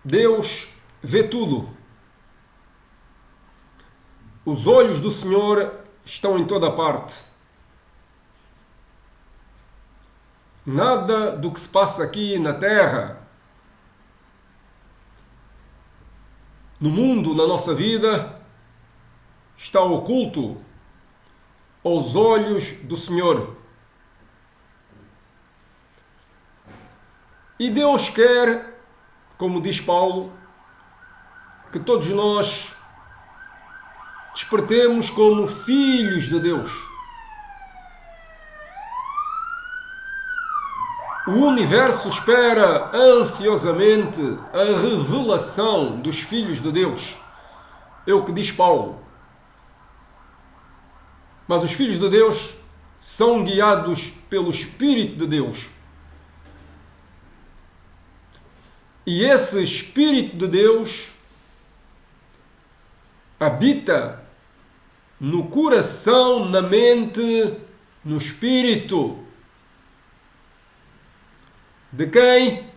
Deus vê tudo. Os olhos do Senhor estão em toda parte. Nada do que se passa aqui na terra, no mundo, na nossa vida, está oculto aos olhos do Senhor. E Deus quer, como diz Paulo, que todos nós despertemos como filhos de Deus. O universo espera ansiosamente a revelação dos filhos de Deus. É o que diz Paulo. Mas os filhos de Deus são guiados pelo Espírito de Deus. E esse Espírito de Deus habita no coração, na mente, no espírito de quem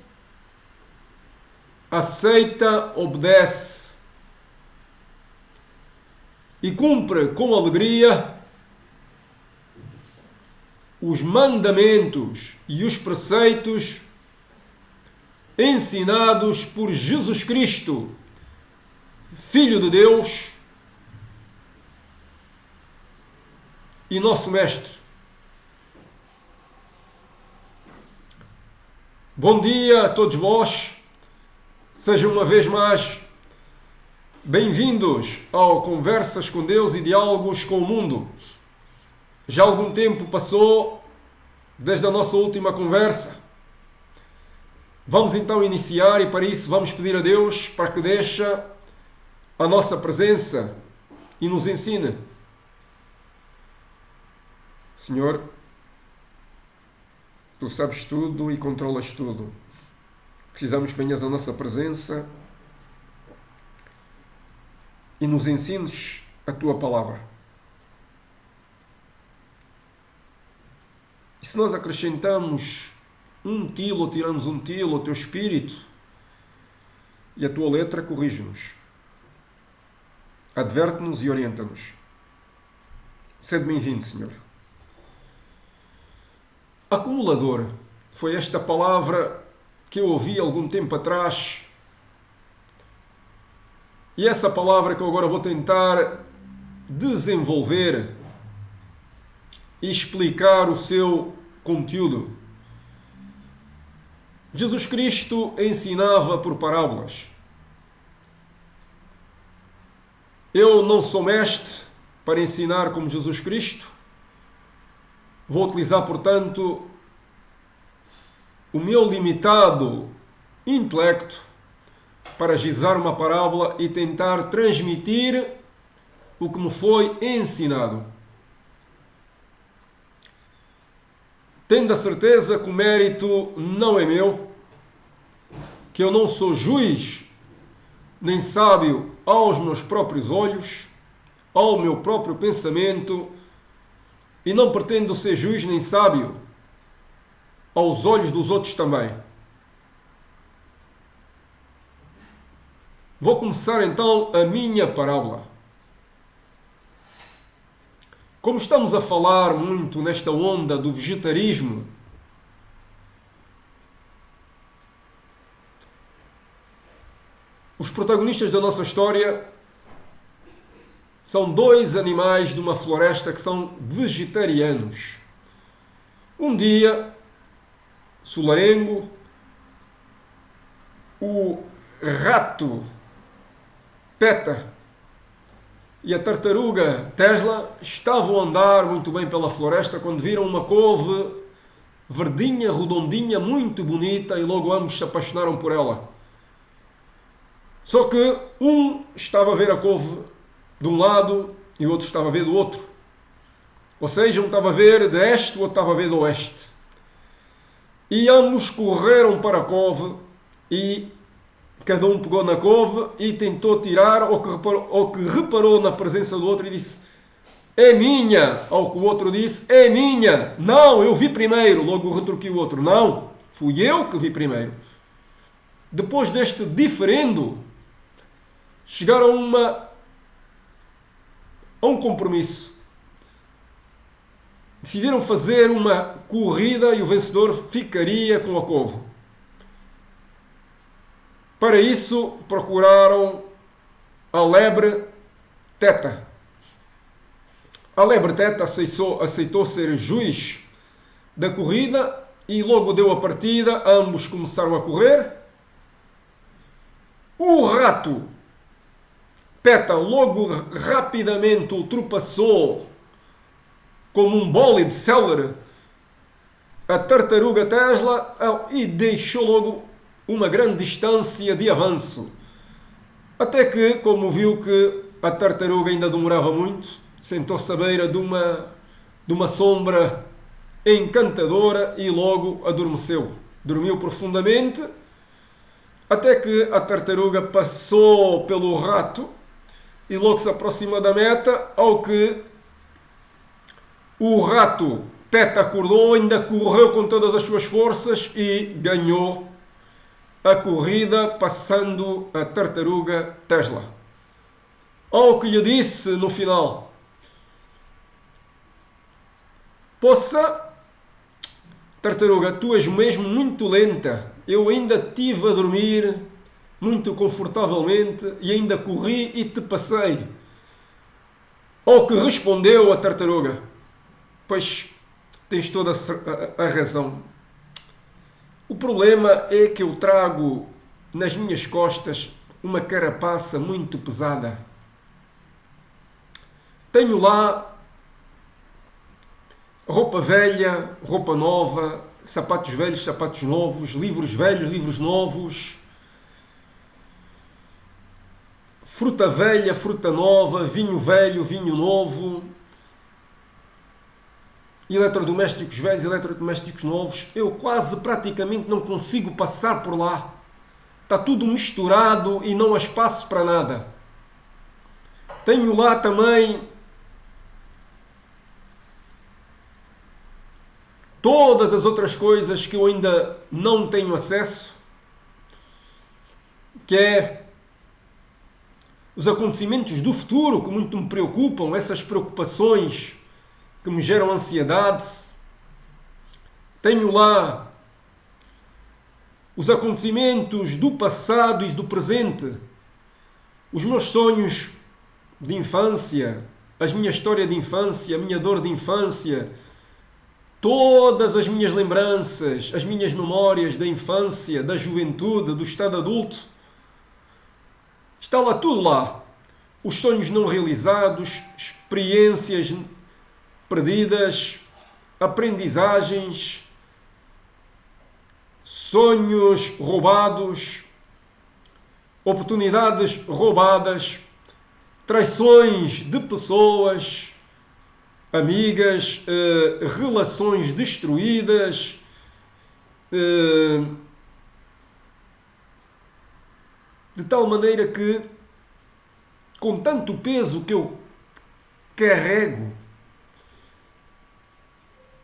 aceita, obedece e cumpre com alegria os mandamentos e os preceitos ensinados por Jesus Cristo, Filho de Deus e nosso Mestre. Bom dia a todos vós, sejam uma vez mais bem-vindos ao Conversas com Deus e Diálogos com o Mundo. Já algum tempo passou desde a nossa última conversa. Vamos então iniciar e para isso vamos pedir a Deus para que deixe a nossa presença e nos ensine. Senhor, Tu sabes tudo e controlas tudo. Precisamos que venhas à nossa presença e nos ensines a Tua palavra. E se nós acrescentamos um tilo ou tiramos um tilo ao Teu Espírito e a Tua letra, corrige-nos, adverte-nos e orienta-nos. Sede bem-vindo, Senhor. Acumulador foi esta palavra que eu ouvi algum tempo atrás e essa palavra que eu agora vou tentar desenvolver e explicar o seu conteúdo. Jesus Cristo ensinava por parábolas. Eu não sou mestre para ensinar como Jesus Cristo. Vou utilizar, portanto, o meu limitado intelecto para gizar uma parábola e tentar transmitir o que me foi ensinado. Tendo a certeza que o mérito não é meu, que eu não sou juiz nem sábio aos meus próprios olhos, ao meu próprio pensamento, e não pretendo ser juiz nem sábio aos olhos dos outros também. Vou começar então a minha parábola. Como estamos a falar muito nesta onda do vegetarismo, os protagonistas da nossa história são dois animais de uma floresta que são vegetarianos. Um dia, Solarengo, o rato Peta e a tartaruga Tesla estavam a andar muito bem pela floresta quando viram uma couve verdinha, redondinha, muito bonita e logo ambos se apaixonaram por ela. Só que um estava a ver a couve de um lado e o outro estava a ver do outro. Ou seja, um estava a ver de este, o outro estava a ver do oeste. E ambos correram para a couve e cada um pegou na couve e tentou tirar, ou que reparou na presença do outro e disse: é minha! Ao que o outro disse: é minha! Não, eu vi primeiro. Logo retorquiu o outro: não, fui eu que vi primeiro. depois deste diferendo, chegaram a um compromisso. Decidiram fazer uma corrida e o vencedor ficaria com a couve. Para isso, procuraram a lebre Teta. A lebre Teta aceitou ser juiz da corrida e logo deu a partida. Ambos começaram a correr. O rato Peta logo rapidamente ultrapassou como um bólide célere a tartaruga Tesla e deixou logo uma grande distância de avanço. Até que, como viu que a tartaruga ainda demorava muito, sentou-se à beira de uma sombra encantadora e logo adormeceu. Dormiu profundamente, até que a tartaruga passou pelo rato e logo se aproxima da meta, ao que o rato Peta acordou, ainda correu com todas as suas forças e ganhou a corrida, passando a tartaruga Tesla. Ao que lhe disse no final: Poça, tartaruga, tu és mesmo muito lenta. Eu ainda estive a dormir muito confortavelmente e ainda corri e te passei. Ao que respondeu a tartaruga: Pois tens toda a razão. O problema é que eu trago nas minhas costas uma carapaça muito pesada. Tenho lá roupa velha, roupa nova, sapatos velhos, sapatos novos, livros velhos, livros novos, fruta velha, fruta nova, vinho velho, vinho novo, eletrodomésticos velhos, eletrodomésticos novos. Eu quase praticamente não consigo passar por lá. Está tudo misturado e não há espaço para nada. Tenho lá também todas as outras coisas que eu ainda não tenho acesso, que é os acontecimentos do futuro que muito me preocupam, essas preocupações que me geram ansiedade. Tenho lá os acontecimentos do passado e do presente, os meus sonhos de infância, a minha história de infância, a minha dor de infância, todas as minhas lembranças, as minhas memórias da infância, da juventude, do estado adulto. Está lá tudo lá. Os sonhos não realizados, experiências perdidas, aprendizagens, sonhos roubados, oportunidades roubadas, traições de pessoas, amigas, relações destruídas, de tal maneira que, com tanto peso que eu carrego,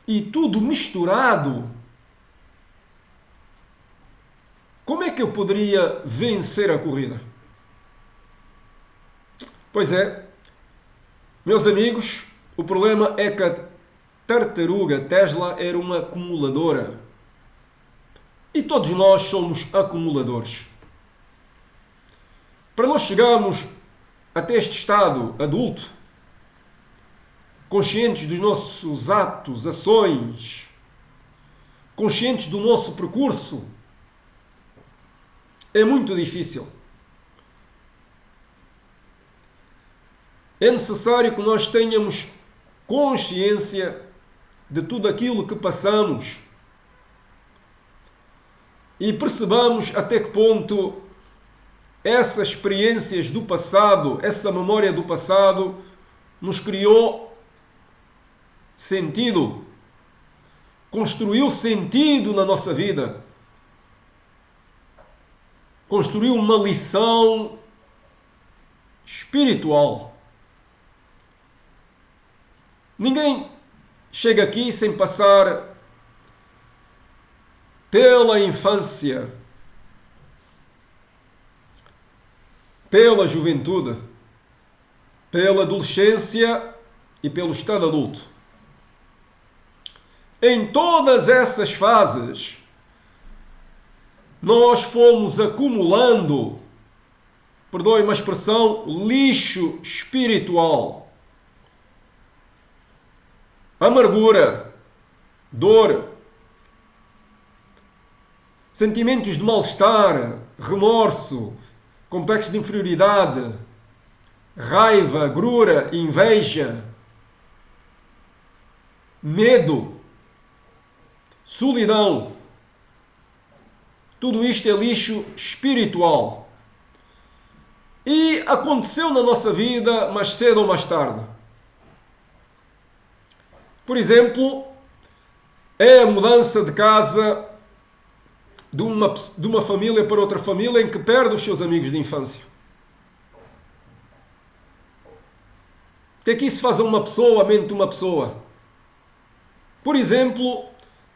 e tudo misturado, como é que eu poderia vencer a corrida? Pois é, meus amigos, o problema é que a tartaruga Tesla era uma acumuladora. E todos nós somos acumuladores. Para nós chegarmos até este estado adulto, conscientes dos nossos atos, ações, conscientes do nosso percurso, é muito difícil. É necessário que nós tenhamos consciência de tudo aquilo que passamos e percebamos até que ponto essas experiências do passado, essa memória do passado, nos criou sentido, construiu sentido na nossa vida, construiu uma lição espiritual. Ninguém chega aqui sem passar pela infância, pela juventude, pela adolescência e pelo estado adulto. Em todas essas fases, nós fomos acumulando, perdoe uma expressão, lixo espiritual. Amargura, dor, sentimentos de mal-estar, remorso, complexo de inferioridade, raiva, agrura, inveja, medo, solidão. Tudo isto é lixo espiritual. E aconteceu na nossa vida mais cedo ou mais tarde. Por exemplo, é a mudança de casa de uma família para outra família em que perde os seus amigos de infância. O que é que isso faz a uma pessoa, a mente de uma pessoa? Por exemplo,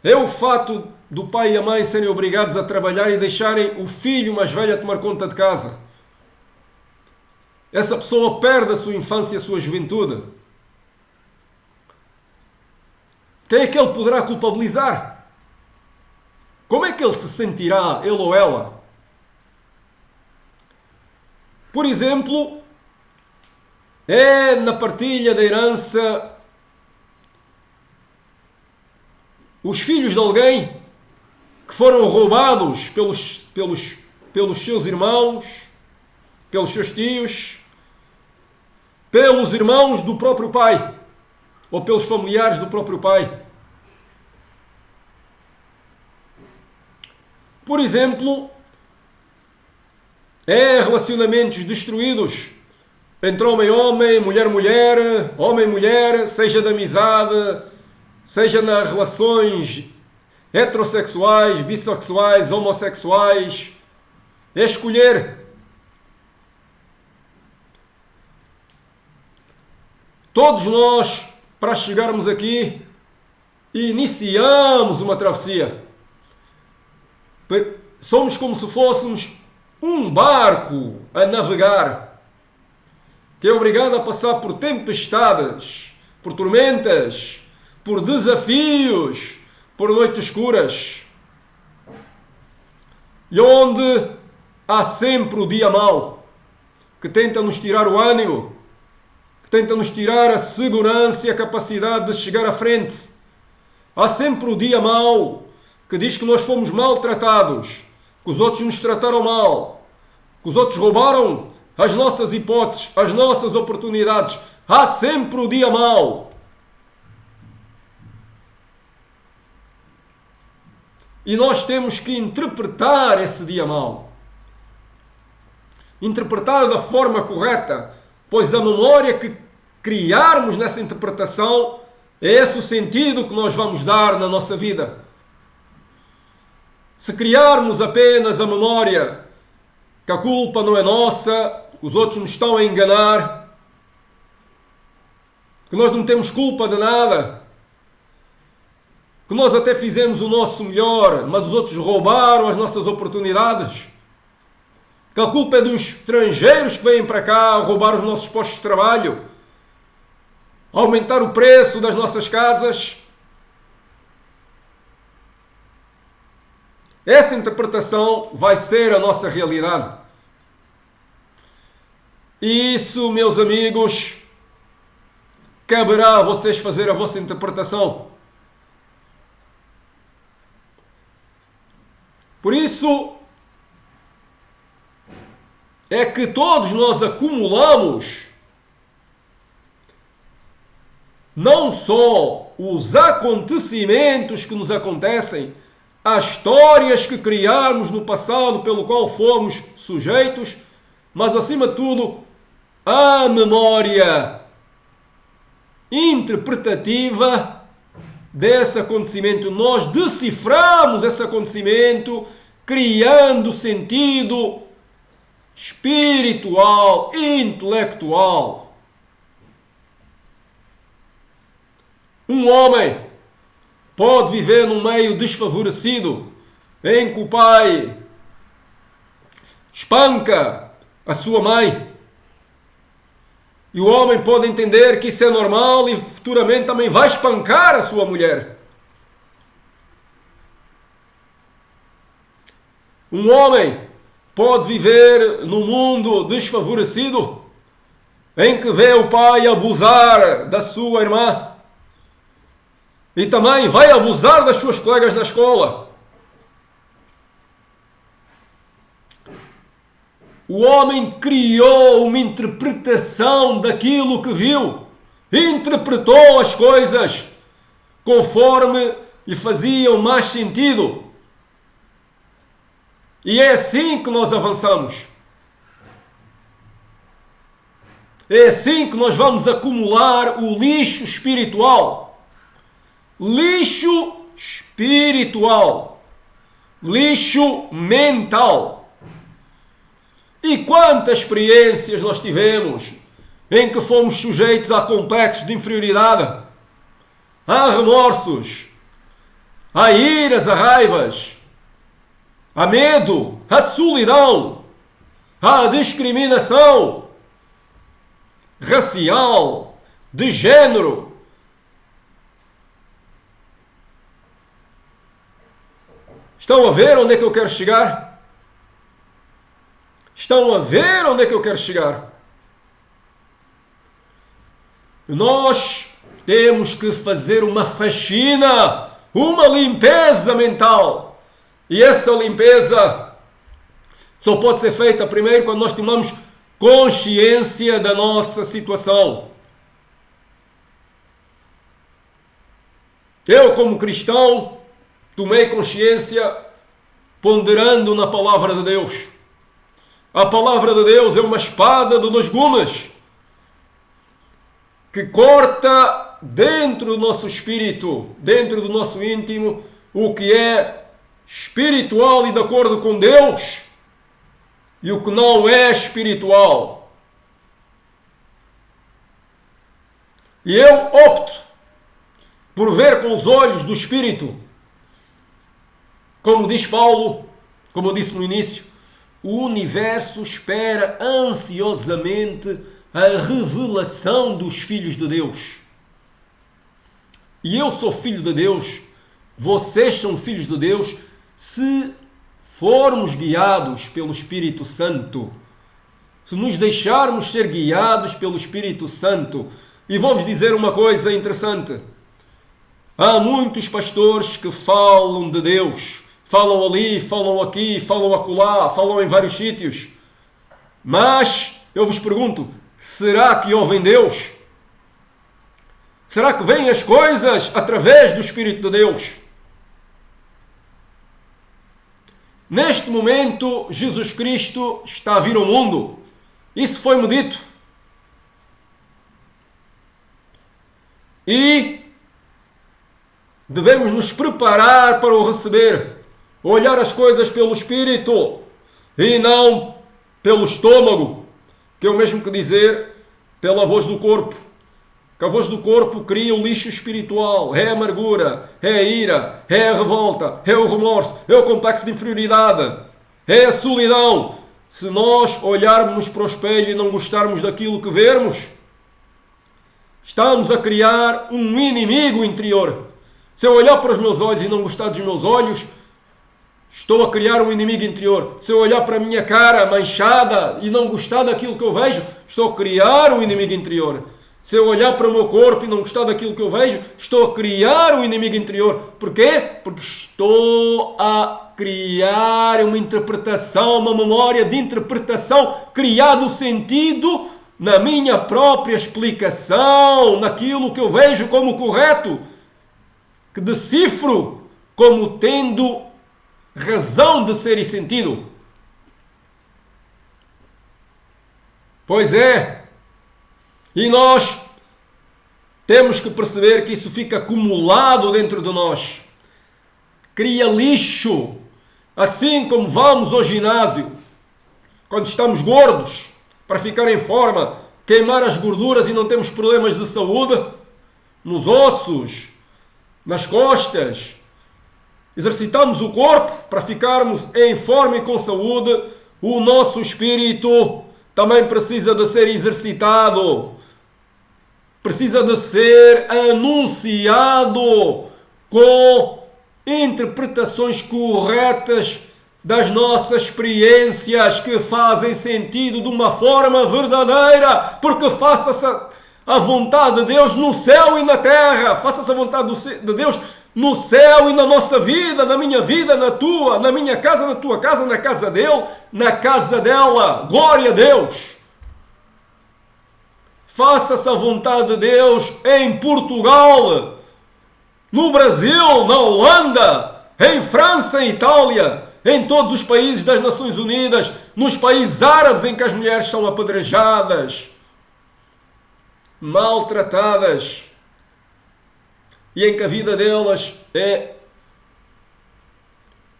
é o fato do pai e a mãe serem obrigados a trabalhar e deixarem o filho mais velho a tomar conta de casa. Essa pessoa perde a sua infância e a sua juventude. Quem é que ele poderá culpabilizar? Como é que ele se sentirá, ele ou ela? Por exemplo, é na partilha da herança os filhos de alguém que foram roubados pelos seus irmãos, pelos seus tios, pelos irmãos do próprio pai, ou pelos familiares do próprio pai. Por exemplo, é relacionamentos destruídos entre homem, mulher, homem, seja de amizade, seja nas relações heterossexuais, bissexuais, homossexuais. É escolher. Todos nós, para chegarmos aqui, iniciamos uma travessia. Somos como se fôssemos um barco a navegar, que é obrigado a passar por tempestades, por tormentas, por desafios, por noites escuras. E onde há sempre o dia mau, que tenta nos tirar o ânimo, que tenta nos tirar a segurança e a capacidade de chegar à frente. Há sempre o dia mau, que diz que nós fomos maltratados, que os outros nos trataram mal, que os outros roubaram as nossas hipóteses, as nossas oportunidades. Há sempre o dia mau. E nós temos que interpretar esse dia mau. Interpretar da forma correta, pois a memória que criarmos nessa interpretação é esse o sentido que nós vamos dar na nossa vida. Se criarmos apenas a memória que a culpa não é nossa, que os outros nos estão a enganar, que nós não temos culpa de nada, que nós até fizemos o nosso melhor, mas os outros roubaram as nossas oportunidades, que a culpa é dos estrangeiros que vêm para cá roubar os nossos postos de trabalho, aumentar o preço das nossas casas. Essa interpretação vai ser a nossa realidade. E isso, meus amigos, caberá a vocês fazer a vossa interpretação. Por isso é que todos nós acumulamos não só os acontecimentos que nos acontecem, as histórias que criarmos no passado pelo qual fomos sujeitos, mas acima de tudo a memória interpretativa desse acontecimento. Nós deciframos esse acontecimento criando sentido espiritual, intelectual. Um homem pode viver num meio desfavorecido, em que o pai espanca a sua mãe. E o homem pode entender que isso é normal e futuramente também vai espancar a sua mulher. Um homem pode viver num mundo desfavorecido, em que vê o pai abusar da sua irmã e também vai abusar das suas colegas na escola. O homem criou uma interpretação daquilo que viu, interpretou as coisas conforme lhe faziam mais sentido. E é assim que nós avançamos. É assim que nós vamos acumular o lixo espiritual. Lixo espiritual. Lixo mental. E quantas experiências nós tivemos em que fomos sujeitos a complexos de inferioridade, a remorsos, a iras, a raivas, a medo, a solidão, a discriminação racial, de género. Estão a ver onde é que eu quero chegar? Estão a ver onde é que eu quero chegar? Nós temos que fazer uma faxina, uma limpeza mental. E essa limpeza só pode ser feita primeiro quando nós tomamos consciência da nossa situação. Eu, como cristão, tomei consciência ponderando na palavra de Deus. A palavra de Deus é uma espada de dois gumes que corta dentro do nosso espírito, dentro do nosso íntimo, o que é espiritual e de acordo com Deus e o que não é espiritual. E eu opto por ver com os olhos do Espírito. Como diz Paulo, como eu disse no início, o universo espera ansiosamente a revelação dos filhos de Deus. E eu sou filho de Deus, vocês são filhos de Deus, se formos guiados pelo Espírito Santo. Se nos deixarmos ser guiados pelo Espírito Santo. E vou-vos dizer uma coisa interessante. Há muitos pastores que falam de Deus. Falam ali, falam aqui, falam acolá, falam em vários sítios. Mas, eu vos pergunto, será que ouvem Deus? Será que vêm as coisas através do Espírito de Deus? Neste momento, Jesus Cristo está a vir ao mundo. Isso foi-me dito. E devemos nos preparar para o receber. Olhar as coisas pelo Espírito e não pelo estômago, que é o mesmo que dizer pela voz do corpo. Que a voz do corpo cria o lixo espiritual, é a amargura, é a ira, é a revolta, é o remorso, é o complexo de inferioridade, é a solidão. Se nós olharmos para o espelho e não gostarmos daquilo que vermos, estamos a criar um inimigo interior. Se eu olhar para os meus olhos e não gostar dos meus olhos, estou a criar um inimigo interior. Se eu olhar para a minha cara manchada e não gostar daquilo que eu vejo, estou a criar um inimigo interior. Se eu olhar para o meu corpo e não gostar daquilo que eu vejo, estou a criar um inimigo interior. Porquê? Porque estou a criar uma interpretação, uma memória de interpretação, criado o sentido na minha própria explicação, naquilo que eu vejo como correto, que decifro como tendo razão de ser e sentido. Pois é. E nós temos que perceber que isso fica acumulado dentro de nós. Cria lixo. Assim como vamos ao ginásio, quando estamos gordos, para ficar em forma, queimar as gorduras e não temos problemas de saúde, nos ossos, nas costas. Exercitamos o corpo para ficarmos em forma e com saúde. O nosso espírito também precisa de ser exercitado, precisa de ser anunciado com interpretações corretas das nossas experiências que fazem sentido de uma forma verdadeira, porque faça-se a vontade de Deus no céu e na terra, faça-se a vontade de Deus no céu e na nossa vida, na minha vida, na tua, na minha casa, na tua casa, na casa dele, na casa dela. Glória a Deus! Faça-se a vontade de Deus em Portugal, no Brasil, na Holanda, em França, em Itália, em todos os países das Nações Unidas, nos países árabes em que as mulheres são apedrejadas, maltratadas, e em que a vida delas é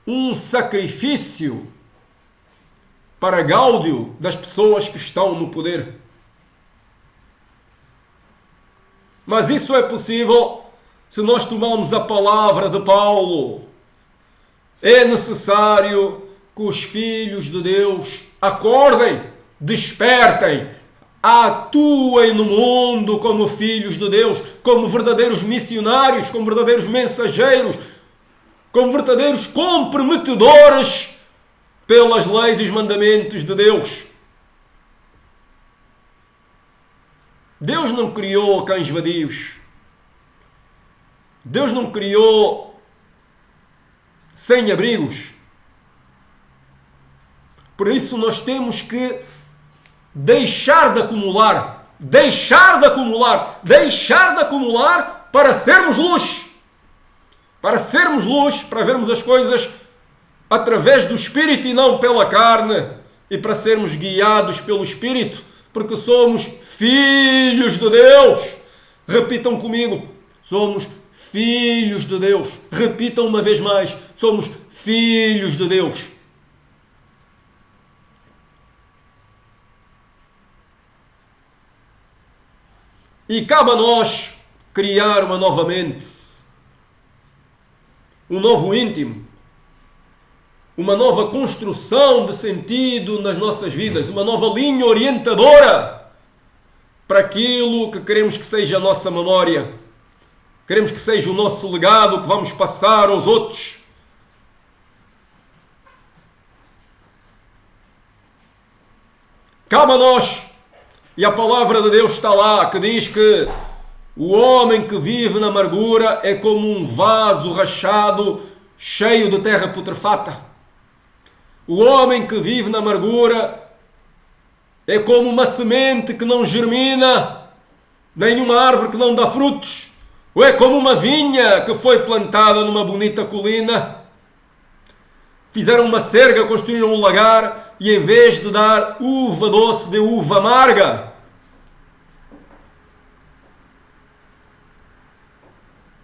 um sacrifício para gáudio das pessoas que estão no poder. Mas isso é possível se nós tomarmos a palavra de Paulo. É necessário que os filhos de Deus acordem, despertem, atuem no mundo como filhos de Deus, como verdadeiros missionários, como verdadeiros mensageiros, como verdadeiros comprometedores pelas leis e os mandamentos de Deus. Deus não criou cães vadios. Deus não criou sem-abrigos. Por isso nós temos que deixar de acumular para sermos luz. Para sermos luz, para vermos as coisas através do Espírito e não pela carne, e para sermos guiados pelo Espírito, porque somos filhos de Deus. Repitam comigo, somos filhos de Deus. Repitam uma vez mais, somos filhos de Deus. E cabe a nós criar uma nova mente, um novo íntimo, uma nova construção de sentido nas nossas vidas, uma nova linha orientadora para aquilo que queremos que seja a nossa memória, queremos que seja o nosso legado que vamos passar aos outros. Cabe a nós, e a palavra de Deus está lá, que diz que o homem que vive na amargura é como um vaso rachado cheio de terra putrefata. O homem que vive na amargura é como uma semente que não germina, nem uma árvore que não dá frutos, ou é como uma vinha que foi plantada numa bonita colina. Fizeram uma cerca, construíram um lagar e em vez de dar uva doce, deu uva amarga.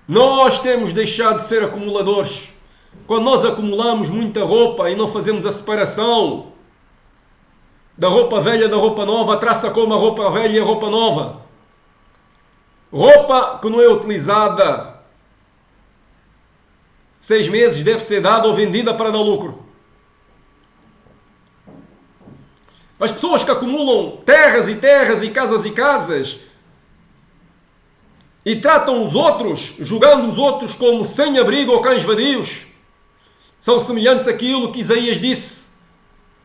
Nós temos deixado de ser acumuladores. Quando nós acumulamos muita roupa e não fazemos a separação da roupa velha da roupa nova, traça como a roupa velha e a roupa nova. Roupa que não é utilizada 6 meses deve ser dada ou vendida para dar lucro. As pessoas que acumulam terras e terras e casas e tratam os outros, julgando os outros como sem-abrigo ou cães vadios, são semelhantes àquilo que Isaías disse: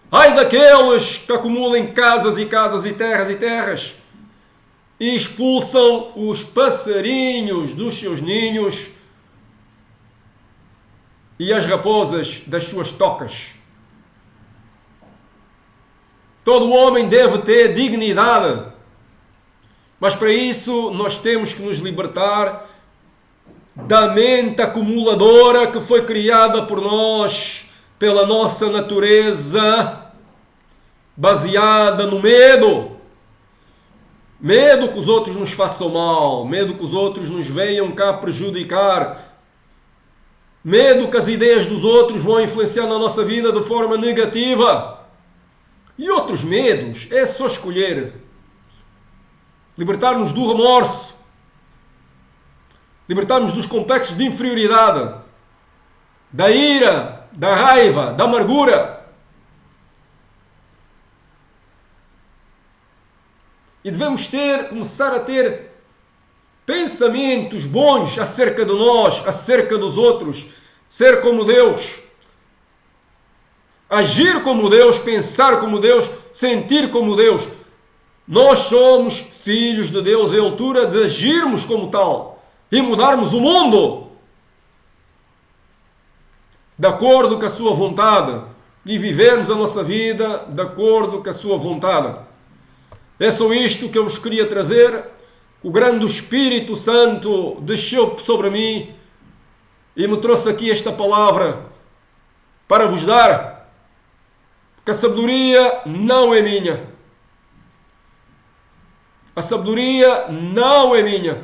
ai daqueles que acumulam casas e casas e terras e expulsam os passarinhos dos seus ninhos e as raposas das suas tocas. Todo homem deve ter dignidade, mas para isso nós temos que nos libertar da mente acumuladora que foi criada por nós, pela nossa natureza, baseada no medo. Medo que os outros nos façam mal, medo que os outros nos venham cá prejudicar, medo que as ideias dos outros vão influenciar na nossa vida de forma negativa. E outros medos é só escolher. Libertar-nos do remorso, libertar-nos dos complexos de inferioridade, da ira, da raiva, da amargura. E devemos começar a ter pensamentos bons acerca de nós, acerca dos outros, ser como Deus, agir como Deus, pensar como Deus, sentir como Deus. Nós somos filhos de Deus, é a altura de agirmos como tal e mudarmos o mundo de acordo com a sua vontade e vivermos a nossa vida de acordo com a sua vontade. É só isto que eu vos queria trazer. O grande Espírito Santo desceu sobre mim e me trouxe aqui esta palavra para vos dar, porque a sabedoria não é minha. A sabedoria não é minha.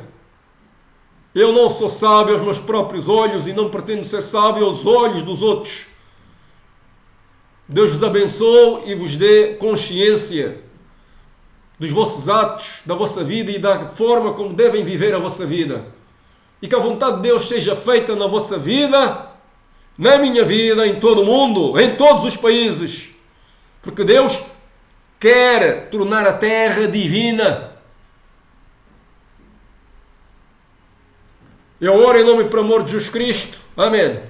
Eu não sou sábio aos meus próprios olhos e não pretendo ser sábio aos olhos dos outros. Deus vos abençoe e vos dê consciência dos vossos atos, da vossa vida e da forma como devem viver a vossa vida. E que a vontade de Deus seja feita na vossa vida, na minha vida, em todo o mundo, em todos os países. Porque Deus quer tornar a terra divina. Eu oro em nome e por amor de Jesus Cristo. Amém.